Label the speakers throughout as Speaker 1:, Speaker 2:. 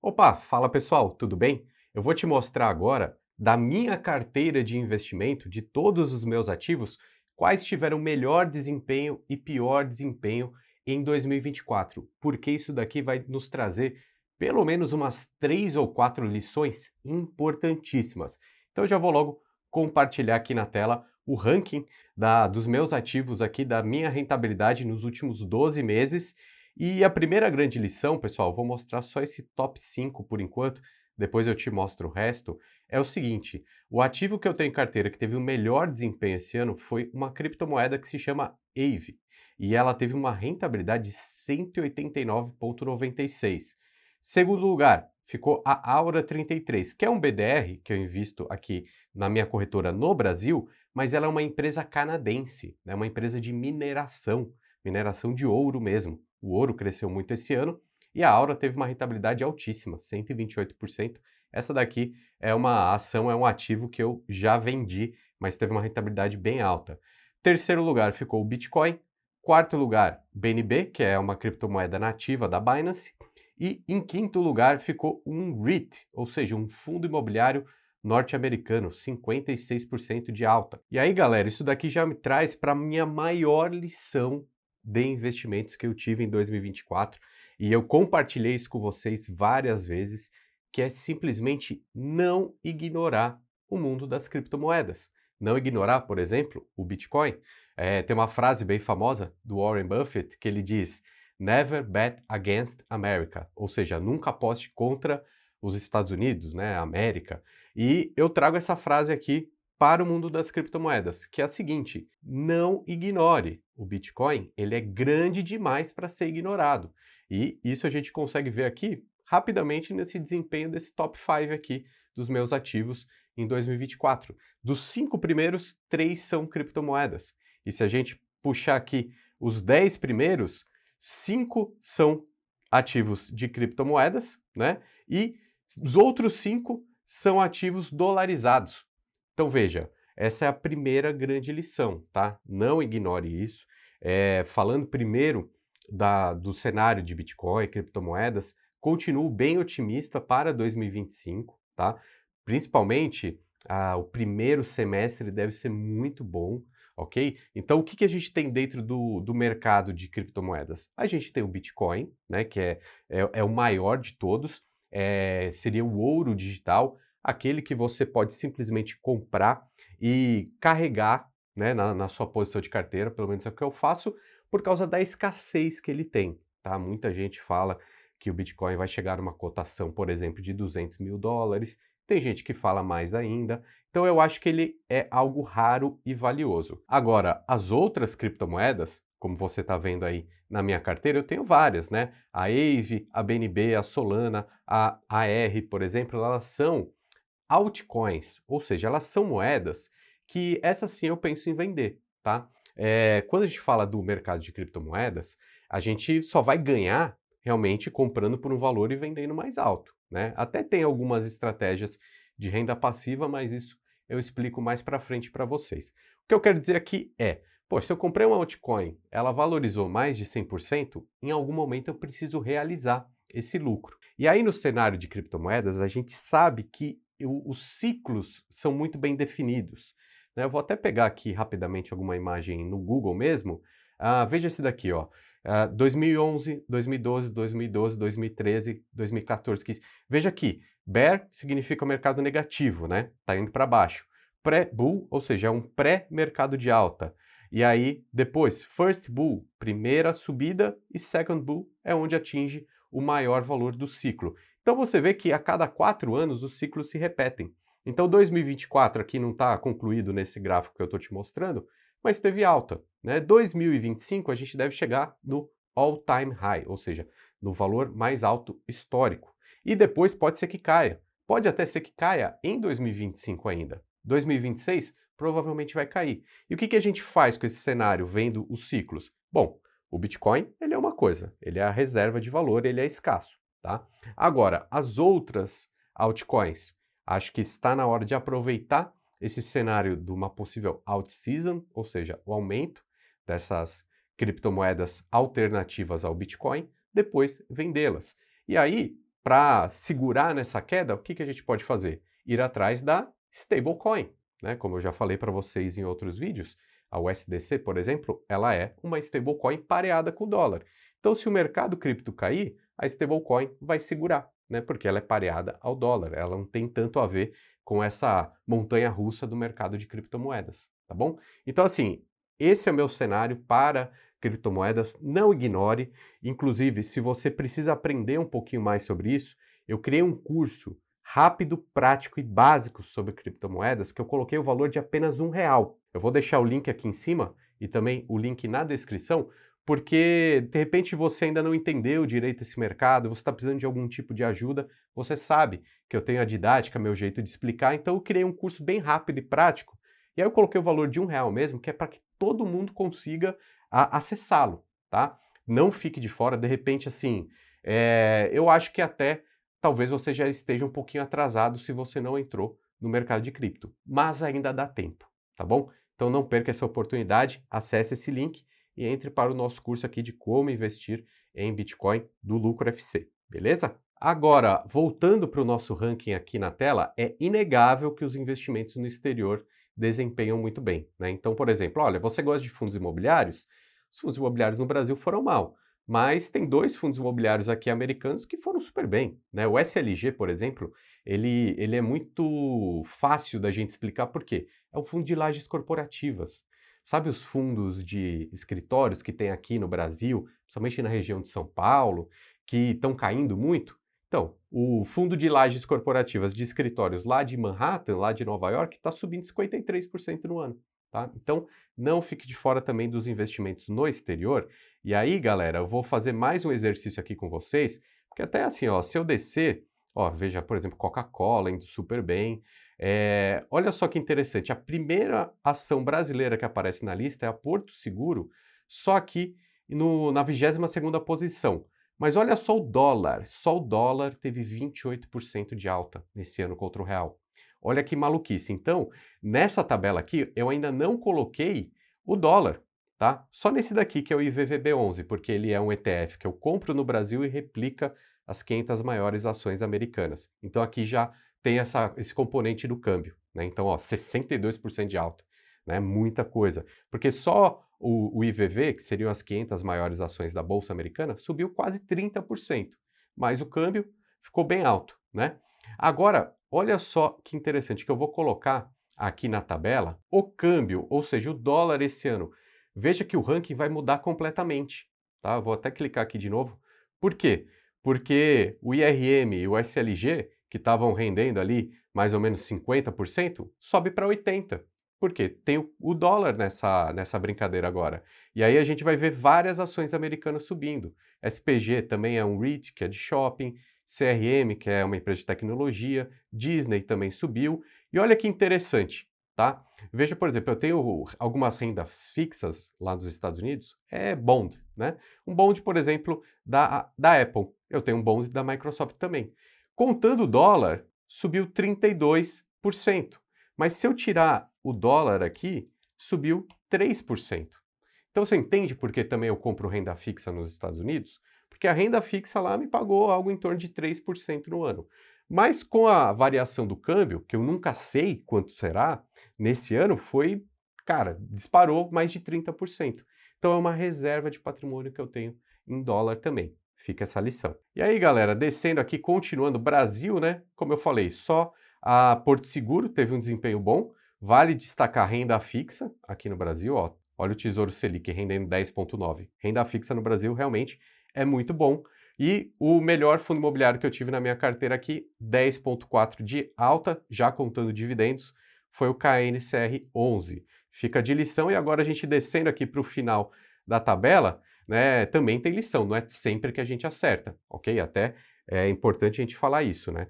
Speaker 1: Opa, fala pessoal, tudo bem? Eu vou te mostrar agora da minha carteira de investimento, de todos os meus ativos, quais tiveram melhor desempenho e pior desempenho em 2024, porque isso daqui vai nos trazer pelo menos umas 3 ou 4 lições importantíssimas. Então eu já vou logo compartilhar aqui na tela o ranking dos meus ativos aqui, da minha rentabilidade nos últimos 12 meses. E a primeira grande lição, pessoal, vou mostrar só esse top 5 por enquanto, depois eu te mostro o resto, é o seguinte: o ativo que eu tenho em carteira que teve o melhor desempenho esse ano foi uma criptomoeda que se chama Aave, e ela teve uma rentabilidade de 189,96. Segundo lugar, ficou a Aura 33, que é um BDR que eu invisto aqui na minha corretora no Brasil, mas ela é uma empresa canadense, é uma empresa de mineração de ouro mesmo. O ouro cresceu muito esse ano e a Aura teve uma rentabilidade altíssima, 128%. Essa daqui é uma ação, é um ativo que eu já vendi, mas teve uma rentabilidade bem alta. Terceiro lugar ficou o Bitcoin. Quarto lugar, BNB, que é uma criptomoeda nativa da Binance. E em quinto lugar ficou um REIT, ou seja, um fundo imobiliário norte-americano, 56% de alta. E aí, galera, isso daqui já me traz para a minha maior lição de investimentos que eu tive em 2024, e eu compartilhei isso com vocês várias vezes, que é simplesmente não ignorar o mundo das criptomoedas. Não ignorar, por exemplo, o Bitcoin. Tem uma frase bem famosa do Warren Buffett que ele diz: Never bet against America, ou seja, nunca aposte contra os Estados Unidos, né, a América. E eu trago essa frase aqui para o mundo das criptomoedas, que é a seguinte: não ignore. O Bitcoin, ele é grande demais para ser ignorado. E isso a gente consegue ver aqui rapidamente nesse desempenho desse top 5 aqui dos meus ativos em 2024. Dos 5 primeiros, 3 são criptomoedas. E se a gente puxar aqui os 10 primeiros, 5 são ativos de criptomoedas, né? E os outros 5 são ativos dolarizados. Então veja, essa é a primeira grande lição, tá? Não ignore isso. Falando primeiro do cenário de Bitcoin, criptomoedas, continuo bem otimista para 2025, tá? Principalmente o primeiro semestre deve ser muito bom, ok? Então o que a gente tem dentro do mercado de criptomoedas? A gente tem o Bitcoin, né, que é o maior de todos, seria o ouro digital, aquele que você pode simplesmente comprar e carregar, né, na sua posição de carteira, pelo menos é o que eu faço, por causa da escassez que ele tem, tá? Muita gente fala que o Bitcoin vai chegar a uma cotação, por exemplo, de US$ 200 mil, tem gente que fala mais ainda, então eu acho que ele é algo raro e valioso. Agora, as outras criptomoedas, como você está vendo aí na minha carteira, eu tenho várias, né? A Aave, a BNB, a Solana, a AR, por exemplo, elas são altcoins, ou seja, elas são moedas que essas sim eu penso em vender, tá? Quando a gente fala do mercado de criptomoedas, a gente só vai ganhar realmente comprando por um valor e vendendo mais alto, né? Até tem algumas estratégias de renda passiva, mas isso eu explico mais para frente para vocês. O que eu quero dizer aqui é, pô, se eu comprei uma altcoin, ela valorizou mais de 100%, em algum momento eu preciso realizar esse lucro. E aí no cenário de criptomoedas, a gente sabe que os ciclos são muito bem definidos, né? Eu vou até pegar aqui rapidamente alguma imagem no Google mesmo. Veja esse daqui, ó. 2011, 2012, 2012, 2013, 2014, 15. Veja aqui, bear significa mercado negativo, né? Tá indo para baixo. Pré-bull, ou seja, é um pré-mercado de alta. E aí, depois, first bull, primeira subida, e second bull é onde atinge o maior valor do ciclo. Então você vê que a cada 4 anos os ciclos se repetem. Então 2024 aqui não está concluído nesse gráfico que eu estou te mostrando, mas teve alta, né? 2025 a gente deve chegar no all-time high, ou seja, no valor mais alto histórico. E depois pode ser que caia. Pode até ser que caia em 2025 ainda. 2026 provavelmente vai cair. E o que a gente faz com esse cenário vendo os ciclos? Bom, o Bitcoin ele é uma coisa, ele é a reserva de valor, ele é escasso, tá? Agora, as outras altcoins, acho que está na hora de aproveitar esse cenário de uma possível alt season, ou seja, o aumento dessas criptomoedas alternativas ao Bitcoin, depois vendê-las. E aí, para segurar nessa queda, o que a gente pode fazer? Ir atrás da stablecoin, né? Como eu já falei para vocês em outros vídeos, a USDC, por exemplo, ela é uma stablecoin pareada com o dólar. Então, se o mercado cripto cair, a stablecoin vai segurar, né? Porque ela é pareada ao dólar, ela não tem tanto a ver com essa montanha-russa do mercado de criptomoedas, tá bom? Então, assim, esse é o meu cenário para criptomoedas, não ignore. Inclusive, se você precisa aprender um pouquinho mais sobre isso, eu criei um curso rápido, prático e básico sobre criptomoedas que eu coloquei o valor de apenas R$ 1. Eu vou deixar o link aqui em cima e também o link na descrição, porque de repente você ainda não entendeu direito esse mercado, você está precisando de algum tipo de ajuda, você sabe que eu tenho a didática, meu jeito de explicar, então eu criei um curso bem rápido e prático, e aí eu coloquei o valor de R$ 1 mesmo, que é para que todo mundo consiga acessá-lo, tá? Não fique de fora, de repente, assim, eu acho que até talvez você já esteja um pouquinho atrasado se você não entrou no mercado de cripto, mas ainda dá tempo, tá bom? Então não perca essa oportunidade, acesse esse link e entre para o nosso curso aqui de como investir em Bitcoin do Lucro FC, beleza? Agora, voltando para o nosso ranking aqui na tela, é inegável que os investimentos no exterior desempenham muito bem, né? Então, por exemplo, olha, você gosta de fundos imobiliários? Os fundos imobiliários no Brasil foram mal, mas tem dois fundos imobiliários aqui americanos que foram super bem, né? O SLG, por exemplo, ele é muito fácil da gente explicar por quê. É um fundo de lajes corporativas. Sabe os fundos de escritórios que tem aqui no Brasil, principalmente na região de São Paulo, que estão caindo muito? Então, o fundo de lajes corporativas de escritórios lá de Manhattan, lá de Nova York, está subindo 53% no ano, tá? Então, não fique de fora também dos investimentos no exterior. E aí, galera, eu vou fazer mais um exercício aqui com vocês, porque até assim, ó, se eu descer, ó, veja, por exemplo, Coca-Cola indo super bem. Olha só que interessante, a primeira ação brasileira que aparece na lista é a Porto Seguro, só aqui na 22ª posição. Mas olha só o dólar teve 28% de alta nesse ano contra o real. Olha que maluquice. Então, nessa tabela aqui, eu ainda não coloquei o dólar, tá? Só nesse daqui, que é o IVVB11, porque ele é um ETF que eu compro no Brasil e replica as 500 maiores ações americanas. Então aqui já tem esse componente do câmbio, né? Então, ó, 62% de alta, né? Muita coisa. Porque só o IVV, que seriam as 500 maiores ações da Bolsa Americana, subiu quase 30%, mas o câmbio ficou bem alto, né? Agora, olha só que interessante, que eu vou colocar aqui na tabela o câmbio, ou seja, o dólar esse ano. Veja que o ranking vai mudar completamente, tá? Eu vou até clicar aqui de novo. Por quê? Porque o IRM e o SLG, que estavam rendendo ali mais ou menos 50%, sobe para 80%. Por quê? Tem o dólar nessa brincadeira agora. E aí a gente vai ver várias ações americanas subindo. SPG também é um REIT, que é de shopping, CRM, que é uma empresa de tecnologia, Disney também subiu. E olha que interessante, tá? Veja, por exemplo, eu tenho algumas rendas fixas lá nos Estados Unidos, é bond, né? Um bond, por exemplo, da Apple. Eu tenho um bond da Microsoft também. Contando o dólar, subiu 32%. Mas se eu tirar o dólar aqui, subiu 3%. Então você entende por que também eu compro renda fixa nos Estados Unidos? Porque a renda fixa lá me pagou algo em torno de 3% no ano. Mas com a variação do câmbio, que eu nunca sei quanto será, nesse ano foi, cara, disparou mais de 30%. Então é uma reserva de patrimônio que eu tenho em dólar também. Fica essa lição. E aí, galera, descendo aqui, continuando, Brasil, né? Como eu falei, só a Porto Seguro teve um desempenho bom. Vale destacar a renda fixa aqui no Brasil, ó. Olha o Tesouro Selic rendendo 10,9. Renda fixa no Brasil realmente é muito bom. E o melhor fundo imobiliário que eu tive na minha carteira aqui, 10,4 de alta, já contando dividendos, foi o KNCR11. Fica de lição. E agora a gente descendo aqui para o final da tabela, né, também tem lição, não é sempre que a gente acerta, ok? Até é importante a gente falar isso, né?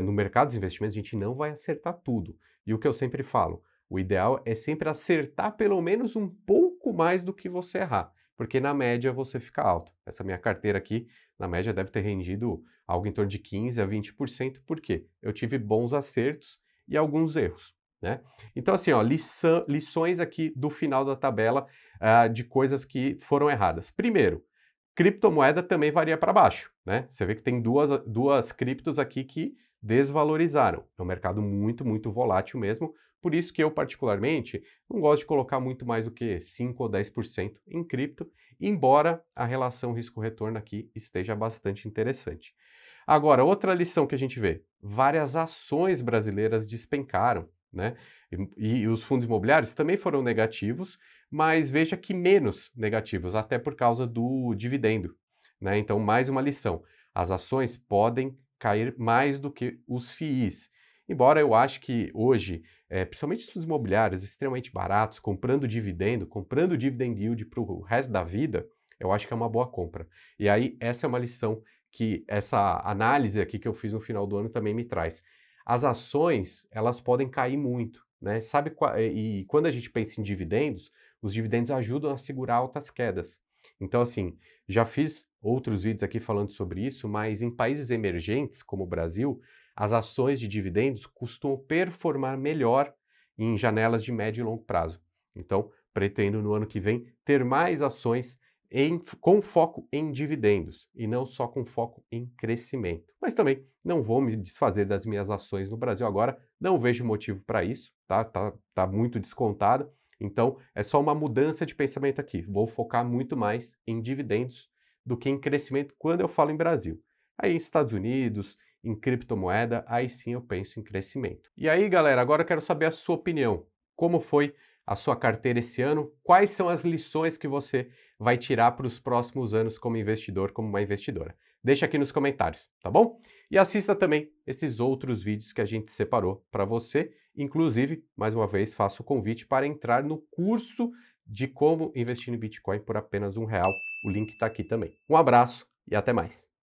Speaker 1: No mercado dos investimentos a gente não vai acertar tudo. E o que eu sempre falo, o ideal é sempre acertar pelo menos um pouco mais do que você errar, porque na média você fica alto. Essa minha carteira aqui, na média, deve ter rendido algo em torno de 15 a 20%, por quê? Eu tive bons acertos e alguns erros, né? Então, assim, ó, lições aqui do final da tabela de coisas que foram erradas. Primeiro, Criptomoeda também varia para baixo, né? Você vê que tem duas criptos aqui que desvalorizaram. É um mercado muito, muito volátil mesmo. Por isso que eu, particularmente, não gosto de colocar muito mais do que 5 ou 10% em cripto, embora a relação risco-retorno aqui esteja bastante interessante. Agora, outra lição que a gente vê: várias ações brasileiras despencaram, né? E os fundos imobiliários também foram negativos, mas veja que menos negativos, até por causa do dividendo, né? Então, mais uma lição: as ações podem cair mais do que os FIIs. Embora eu ache que hoje, principalmente os fundos imobiliários extremamente baratos, comprando dividend yield para o resto da vida, eu acho que é uma boa compra. E aí, essa é uma lição que essa análise aqui que eu fiz no final do ano também me traz. As ações, elas podem cair muito, né? E quando a gente pensa em dividendos, os dividendos ajudam a segurar altas quedas. Então, assim, já fiz outros vídeos aqui falando sobre isso, mas em países emergentes, como o Brasil, as ações de dividendos costumam performar melhor em janelas de médio e longo prazo. Então, pretendo no ano que vem ter mais ações com foco em dividendos e não só com foco em crescimento. Mas também não vou me desfazer das minhas ações no Brasil agora, não vejo motivo para isso, tá muito descontado. Então é só uma mudança de pensamento aqui. Vou focar muito mais em dividendos do que em crescimento quando eu falo em Brasil. Aí em Estados Unidos, em criptomoeda, aí sim eu penso em crescimento. E aí, galera, agora eu quero saber a sua opinião. Como foi a sua carteira esse ano? Quais são as lições que você vai tirar para os próximos anos como investidor, como uma investidora? Deixa aqui nos comentários, tá bom? E assista também esses outros vídeos que a gente separou para você. Inclusive, mais uma vez, faço o convite para entrar no curso de como investir no Bitcoin por apenas R$ 1. O link está aqui também. Um abraço e até mais.